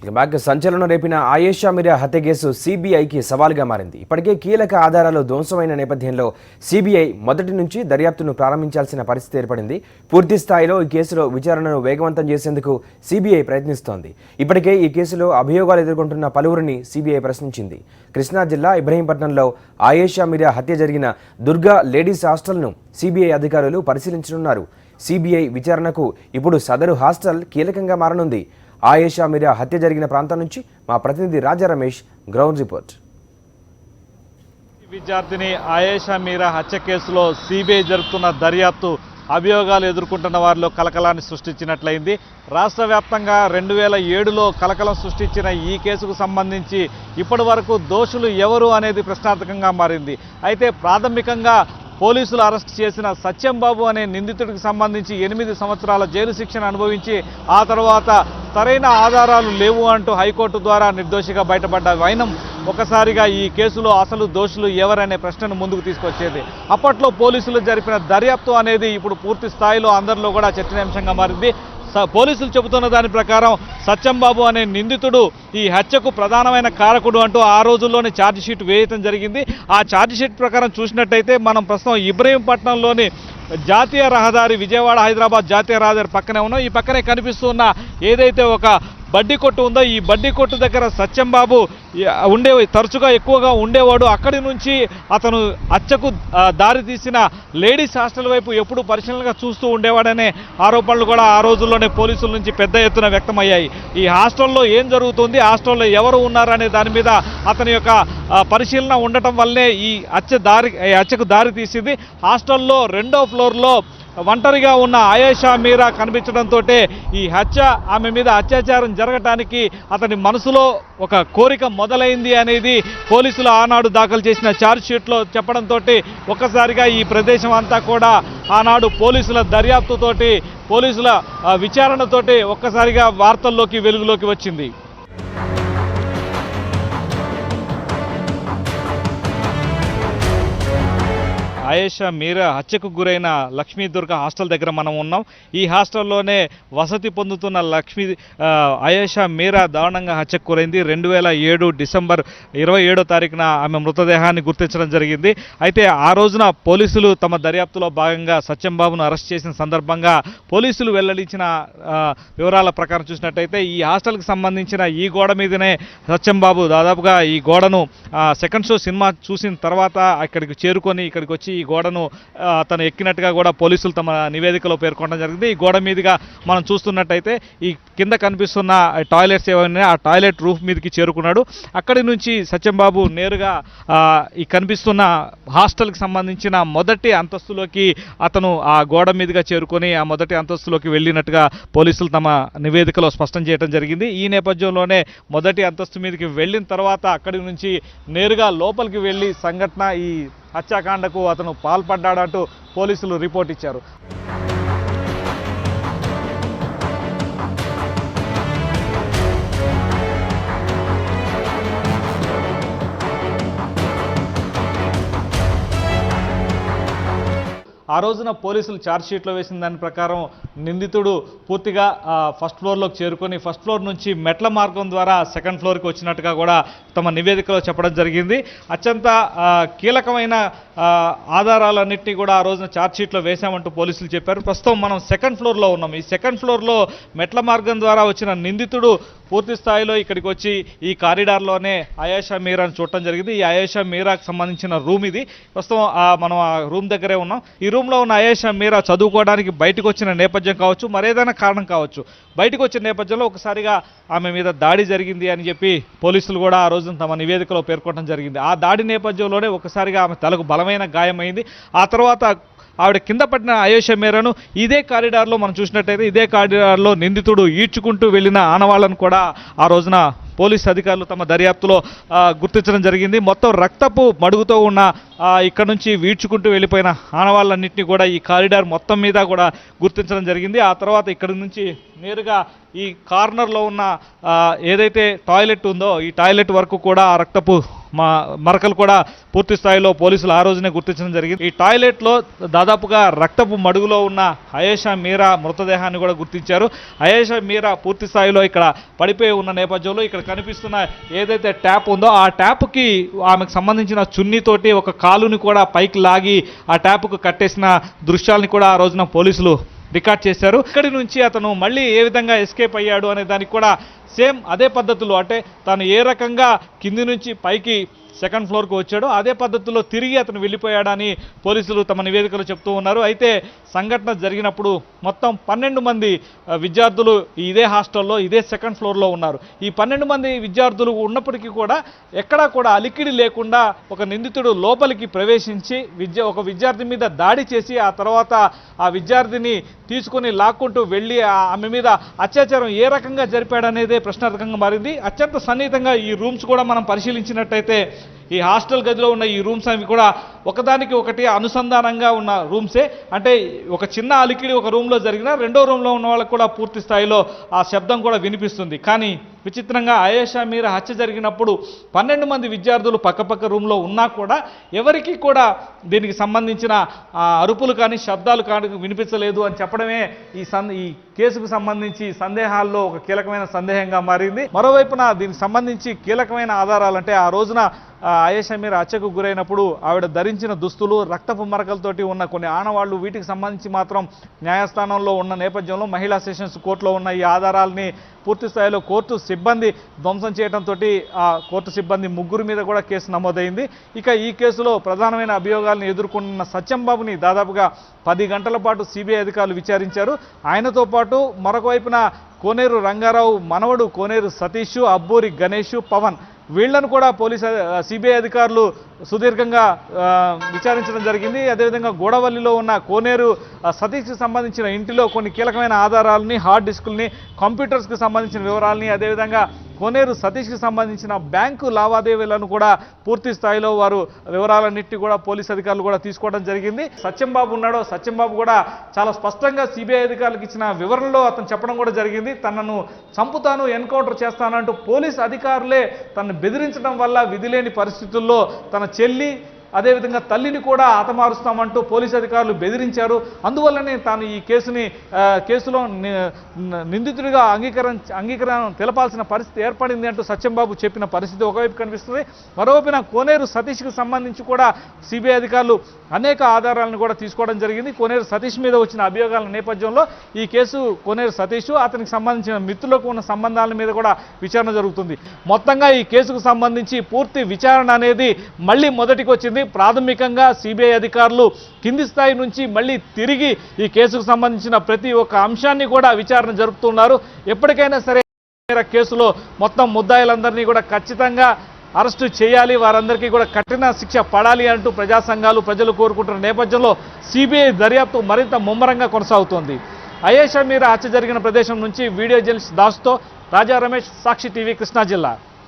ఇక బ్యాక్ సంచలనం రేపిన ఆయేషా మీరా హత్య కేసు సిబిఐకి సవాల్గా మారింది. ఇప్పటికే కీలక ఆధారాలు ధ్వంసమైన నేపథ్యంలో సిబిఐ మొదటి నుంచి దర్యాప్తును ప్రారంభించాల్సిన పరిస్థితి ఏర్పడింది. పూర్తి స్థాయిలో ఈ కేసులో విచారణను వేగవంతం చేసేందుకు సిబిఐ ప్రయత్నిస్తోంది. ఇప్పటికే ఈ కేసులో అభియోగాలు ఎదుర్కొంటున్న పలువురిని సిబిఐ ప్రశ్నించింది. కృష్ణా జిల్లా ఇబ్రహీంపట్నంలో ఆయేషా మీరా హత్య జరిగిన దుర్గా లేడీస్ హాస్టల్ను సిబిఐ అధికారులు పరిశీలించనున్నారు. సిబిఐ విచారణకు ఇప్పుడు సదరు హాస్టల్ కీలకంగా మారనుంది. ఆయేషా మీరా హత్య జరిగిన ప్రాంతం నుంచి మా ప్రతినిధి రాజా రమేష్ గ్రౌండ్ రిపోర్ట్. విద్యార్థిని ఆయేషా మీరా హత్య కేసులో సిబిఐ జరుపుతున్న దర్యాప్తు అభియోగాలు ఎదుర్కొంటున్న వారిలో కలకలాన్ని సృష్టించినట్లయింది. రాష్ట్ర వ్యాప్తంగా 2007లో కలకలం సృష్టించిన ఈ కేసుకు సంబంధించి ఇప్పటి వరకు దోషులు ఎవరు అనేది ప్రశ్నార్థకంగా మారింది. అయితే ప్రాథమికంగా పోలీసులు అరెస్ట్ చేసిన సత్యంబాబు అనే నిందితుడికి సంబంధించి 8 సంవత్సరాల జైలు శిక్షను అనుభవించి ఆ తర్వాత సరైన ఆధారాలు లేవు అంటూ హైకోర్టు ద్వారా నిర్దోషిగా బయటపడ్డ వైనం ఒకసారిగా ఈ కేసులో అసలు దోషులు ఎవరనే ప్రశ్నను ముందుకు తీసుకొచ్చేది. అప్పట్లో పోలీసులు జరిపిన దర్యాప్తు అనేది ఇప్పుడు పూర్తి స్థాయిలో అందరిలో కూడా చర్చనీయాంశంగా మారింది. పోలీసులు చెబుతున్న దాని ప్రకారం సత్యంబాబు అనే నిందితుడు ఈ హత్యకు ప్రధానమైన కారకుడు అంటూ ఆ రోజుల్లోనే ఛార్జిషీట్ వేయటం జరిగింది. ఆ ఛార్జిషీట్ ప్రకారం చూసినట్టయితే మనం ప్రస్తుతం ఇబ్రహీంపట్నంలోని జాతీయ రహదారి విజయవాడ హైదరాబాద్ జాతీయ రహదారి పక్కనే ఉన్నాం. ఈ పక్కనే కనిపిస్తున్న ఏదైతే ఒక బడ్డీ కొట్టు ఉందో ఈ బడ్డీ కొట్టు దగ్గర సత్యంబాబు తరచుగా ఎక్కువగా ఉండేవాడు. అక్కడి నుంచి అతను హత్యకు దారి తీసిన లేడీస్ హాస్టల్ వైపు ఎప్పుడు పరిశీలనగా చూస్తూ ఉండేవాడనే ఆరోపణలు కూడా ఆ రోజుల్లోనే పోలీసుల నుంచి పెద్ద ఎత్తున వ్యక్తమయ్యాయి. ఈ హాస్టల్లో ఏం జరుగుతుంది, హాస్టల్లో ఎవరు ఉన్నారనే దాని మీద అతని యొక్క పరిశీలన ఉండటం వల్లే ఈ హత్యకు దారి తీసింది. హాస్టల్లో 2వ ఫ్లోర్లో ఒంటరిగా ఉన్న ఆయేషా మీరా కనిపించడంతో ఈ ఆమె మీద అత్యాచారం జరగటానికి అతని మనసులో ఒక కోరిక మొదలైంది అనేది పోలీసులు ఆనాడు దాఖలు చేసిన ఛార్జ్షీట్లో చెప్పడంతో ఒక్కసారిగా ఈ ప్రదేశం అంతా కూడా ఆనాడు పోలీసుల దర్యాప్తుతోటి పోలీసుల విచారణతోటి ఒక్కసారిగా వెలుగులోకి వచ్చింది. ఆయేషా మీరా హత్యకు గురైన లక్ష్మీదుర్గ హాస్టల్ దగ్గర మనం ఉన్నాం. ఈ హాస్టల్లోనే వసతి పొందుతున్న ఆయేషా మీరా దారుణంగా హత్యకు గురైంది. 2007 డిసెంబర్ 27వ తారీఖున ఆమె మృతదేహాన్ని గుర్తించడం జరిగింది. అయితే ఆ రోజున పోలీసులు తమ దర్యాప్తులో భాగంగా సత్యంబాబును అరెస్ట్ చేసిన సందర్భంగా పోలీసులు వెల్లడించిన వివరాల ప్రకారం చూసినట్టయితే ఈ హాస్టల్కి సంబంధించిన ఈ గోడ మీదనే సత్యంబాబు దాదాపుగా ఈ గోడను సెకండ్ షో సినిమా చూసిన తర్వాత ఇక్కడికి చేరుకొని ఇక్కడికి వచ్చి ఈ గోడను అతను ఎక్కినట్టుగా కూడా పోలీసులు తమ నివేదికలో పేర్కొనడం జరిగింది. ఈ గోడ మీదుగా మనం చూస్తున్నట్టయితే ఈ కింద కనిపిస్తున్న టాయిలెట్స్ ఏమైనా ఆ టాయిలెట్ రూఫ్ మీదకి చేరుకున్నాడు. అక్కడి నుంచి సత్యంబాబు నేరుగా ఈ కనిపిస్తున్న హాస్టల్కి సంబంధించిన మొదటి అంతస్తులోకి అతను ఆ గోడ మీదుగా చేరుకొని ఆ మొదటి అంతస్తులోకి వెళ్ళినట్టుగా పోలీసులు తమ నివేదికలో స్పష్టం చేయడం జరిగింది. ఈ నేపథ్యంలోనే మొదటి అంతస్తు మీదకి వెళ్ళిన తర్వాత అక్కడి నుంచి నేరుగా లోపలికి వెళ్ళి సంఘటన ఈ హత్యాకాండకు అతను పాల్పడ్డాడంటూ పోలీసులు రిపోర్ట్ ఇచ్చారు. ఆ రోజున పోలీసులు ఛార్జ్షీట్లో వేసిన దాని ప్రకారం నిందితుడు పూర్తిగా ఫస్ట్ ఫ్లోర్లోకి చేరుకొని ఫస్ట్ ఫ్లోర్ నుంచి మెట్ల మార్గం ద్వారా సెకండ్ ఫ్లోర్కి వచ్చినట్టుగా కూడా తమ నివేదికలో చెప్పడం జరిగింది. అత్యంత కీలకమైన ఆధారాలన్నింటినీ కూడా ఆ రోజున ఛార్జ్షీట్లో వేశామంటూ పోలీసులు చెప్పారు. ప్రస్తుతం మనం సెకండ్ ఫ్లోర్లో ఉన్నాం. ఈ సెకండ్ ఫ్లోర్లో మెట్ల మార్గం ద్వారా వచ్చిన నిందితుడు పూర్తి స్థాయిలో ఇక్కడికి వచ్చి ఈ కారిడార్లోనే ఆయేషా మీరాను చూడటం జరిగింది. ఈ ఆయేషా మీరాకు సంబంధించిన రూమ్ ఇది. ప్రస్తుతం మనం ఆ రూమ్ దగ్గరే ఉన్నాం. ఈ రూమ్లో ఉన్న ఆయేషా మీరా చదువుకోవడానికి బయటకు వచ్చిన నేపథ్యం కావచ్చు, మరేదైనా కారణం కావచ్చు, బయటకు వచ్చిన నేపథ్యంలో ఒకసారిగా ఆమె మీద దాడి జరిగింది అని చెప్పి పోలీసులు కూడా ఆ రోజున తమ నివేదికలో పేర్కొనడం జరిగింది. ఆ దాడి నేపథ్యంలోనే ఒకసారిగా ఆమె తలకు బలమైన గాయమైంది. ఆ తర్వాత ఆవిడ కింద పడిన ఆయేషా మీరాను ఇదే కారిడార్లో మనం చూసినట్టయితే ఇదే కారిడార్లో నిందితుడు ఈడ్చుకుంటూ వెళ్ళిన ఆనవాళ్లను కూడా ఆ రోజున పోలీస్ అధికారులు తమ దర్యాప్తులో గుర్తించడం జరిగింది. మొత్తం రక్తపు మడుగుతో ఉన్న ఇక్కడ నుంచి వీడ్చుకుంటూ వెళ్ళిపోయిన ఆనవాళ్ళన్నింటినీ కూడా ఈ కారిడార్ మొత్తం మీద కూడా గుర్తించడం జరిగింది. ఆ తర్వాత ఇక్కడి నుంచి నేరుగా ఈ కార్నర్లో ఉన్న ఏదైతే టాయిలెట్ ఉందో ఈ టాయిలెట్ వరకు కూడా ఆ రక్తపు మరకలు కూడా పూర్తి స్థాయిలో పోలీసులు ఆ రోజునే గుర్తించడం జరిగింది. ఈ టాయిలెట్లో దాదాపుగా రక్తపు మడుగులో ఉన్న అయేషా మీరా మృతదేహాన్ని కూడా గుర్తించారు. అయేషా మీరా పూర్తి స్థాయిలో ఇక్కడ పడిపోయి ఉన్న నేపథ్యంలో ఇక్కడ కనిపిస్తున్న ఏదైతే ట్యాప్ ఉందో ఆ ట్యాప్కి ఆమెకు సంబంధించిన చున్నీతోటి ఒక కాలుని కూడా పైకి లాగి ఆ ట్యాప్కు కట్టేసిన దృశ్యాలని కూడా ఆ రోజున పోలీసులు రికార్డ్ చేశారు. ఇక్కడి నుంచి అతను మళ్ళీ ఏ విధంగా ఎస్కేప్ అయ్యాడు అనే దానికి కూడా సేమ్ అదే పద్ధతిలో, అంటే తాను ఏ రకంగా కింది నుంచి పైకి సెకండ్ ఫ్లోర్కి వచ్చాడో అదే పద్ధతిలో తిరిగి అతను వెళ్ళిపోయాడని పోలీసులు తమ నివేదికలో చెప్తూ ఉన్నారు. అయితే సంఘటన జరిగినప్పుడు మొత్తం 12 మంది విద్యార్థులు ఇదే హాస్టల్లో ఇదే సెకండ్ ఫ్లోర్లో ఉన్నారు. ఈ 12 మంది విద్యార్థులు ఉన్నప్పటికీ కూడా ఎక్కడా కూడా అలికిడి లేకుండా ఒక నిందితుడు లోపలికి ప్రవేశించి ఒక విద్యార్థి మీద దాడి చేసి ఆ తర్వాత ఆ విద్యార్థిని తీసుకొని లాక్కుంటూ వెళ్ళి ఆమె మీద అత్యాచారం ఏ రకంగా జరిపాడనేదే ప్రశ్నార్థకంగా మారింది. అత్యంత సన్నిహితంగా ఈ రూమ్స్ కూడా మనం పరిశీలించినట్టయితే ఈ హాస్టల్ గదిలో ఉన్న ఈ రూమ్స్ అవి కూడా ఒకదానికి ఒకటి అనుసంధానంగా ఉన్న రూమ్సే. అంటే ఒక చిన్న అలికిడి ఒక రూమ్లో జరిగినా రెండో రూమ్లో ఉన్న వాళ్ళకు కూడా పూర్తి స్థాయిలో ఆ శబ్దం కూడా వినిపిస్తుంది. కానీ విచిత్రంగా అయేషా మీరా హత్య జరిగినప్పుడు 12 మంది విద్యార్థులు పక్కపక్క రూమ్లో ఉన్నా కూడా ఎవరికి కూడా దీనికి సంబంధించిన అరుపులు కానీ శబ్దాలు కానీ వినిపించలేదు అని చెప్పడమే ఈ కేసుకు సంబంధించి సందేహాల్లో ఒక కీలకమైన సందేహంగా మారింది. మరోవైపున దీనికి సంబంధించి కీలకమైన ఆధారాలంటే ఆ రోజున అయేషా మీరా హత్యకు గురైనప్పుడు ఆవిడ ధరించిన దుస్తులు, రక్తపు మరకలతోటి ఉన్న కొన్ని ఆనవాళ్లు, వీటికి సంబంధించి మాత్రం న్యాయస్థానంలో ఉన్న నేపథ్యంలో మహిళా సెషన్స్ కోర్టులో ఉన్న ఈ ఆధారాలని పూర్తి స్థాయిలో కోర్టు సిబ్బంది ధ్వంసం చేయడంతో ఆ కోర్టు సిబ్బంది 3 మీద కూడా కేసు నమోదైంది. ఇక ఈ కేసులో ప్రధానమైన అభియోగాలను ఎదుర్కొన్న సత్యంబాబుని దాదాపుగా 10 గంటల పాటు సిబిఐ అధికారులు విచారించారు. ఆయనతో పాటు మరొక వైపున కోనేరు రంగారావు మనవడు కోనేరు సతీష్, అబ్బూరి గణేష్, పవన్ వీళ్లను కూడా సిబిఐ అధికారులు సుదీర్ఘంగా విచారించడం జరిగింది. అదేవిధంగా గోడవల్లిలో ఉన్న కోనేరు సతీష్కి సంబంధించిన ఇంటిలో కొన్ని కీలకమైన ఆధారాలని, హార్డ్ డిస్కుల్ని, కంప్యూటర్స్కి సంబంధించిన వివరాలని, అదేవిధంగా కోనేరు సతీష్కి సంబంధించిన బ్యాంకు లావాదేవీలను కూడా పూర్తి స్థాయిలో వారు వివరాలన్నింటినీ కూడా పోలీసు అధికారులు కూడా తీసుకోవడం జరిగింది. సత్యంబాబు ఉన్నాడో సత్యంబాబు కూడా చాలా స్పష్టంగా సిబిఐ అధికారులకు ఇచ్చిన వివరణలో అతను చెప్పడం కూడా జరిగింది. తనను చంపుతాను, ఎన్కౌంటర్ చేస్తానంటూ పోలీసు అధికారులే తనను బెదిరించడం వల్ల విధిలేని పరిస్థితుల్లో తన చెల్లి అదేవిధంగా తల్లిని కూడా హతమారుస్తామంటూ పోలీసు అధికారులు బెదిరించారు. అందువల్లనే తాను ఈ కేసులో నిందితుడిగా అంగీకరణ తెలపాల్సిన పరిస్థితి ఏర్పడింది అంటూ సత్యంబాబు చెప్పిన పరిస్థితి ఒకవైపు కనిపిస్తుంది. మరోవైపున కోనేరు సతీష్కి సంబంధించి కూడా సిబిఐ అధికారులు అనేక ఆధారాలను కూడా తీసుకోవడం జరిగింది. కోనేరు సతీష్ మీద వచ్చిన అభియోగాల నేపథ్యంలో ఈ కేసు కోనేరు సతీష్ అతనికి సంబంధించిన మిత్రులకు ఉన్న సంబంధాల మీద కూడా విచారణ జరుగుతుంది. మొత్తంగా ఈ కేసుకు సంబంధించి పూర్తి విచారణ అనేది మళ్ళీ మొదటికి వచ్చింది. ప్రాథమికంగా సిబిఐ అధికారులు కింది స్థాయి నుంచి మళ్ళీ తిరిగి ఈ కేసుకు సంబంధించిన ప్రతి ఒక్క అంశాన్ని కూడా విచారణ జరుపుతున్నారు. ఎప్పటికైనా సరే కేసులో మొత్తం ముద్దాయిలందరినీ కూడా ఖచ్చితంగా అరెస్టు చేయాలి, వారందరికీ కూడా కఠిన శిక్ష పడాలి అంటూ ప్రజా సంఘాలు ప్రజలు కోరుకుంటున్న నేపథ్యంలో సిబిఐ దర్యాప్తు మరింత ముమ్మరంగా కొనసాగుతోంది. అయేషా మీరా హత్య జరిగిన ప్రదేశం నుంచి వీడియో జర్నలిస్ట్ దాస్తో రాజా రమేష్, సాక్షి టీవీ, కృష్ణా జిల్లా.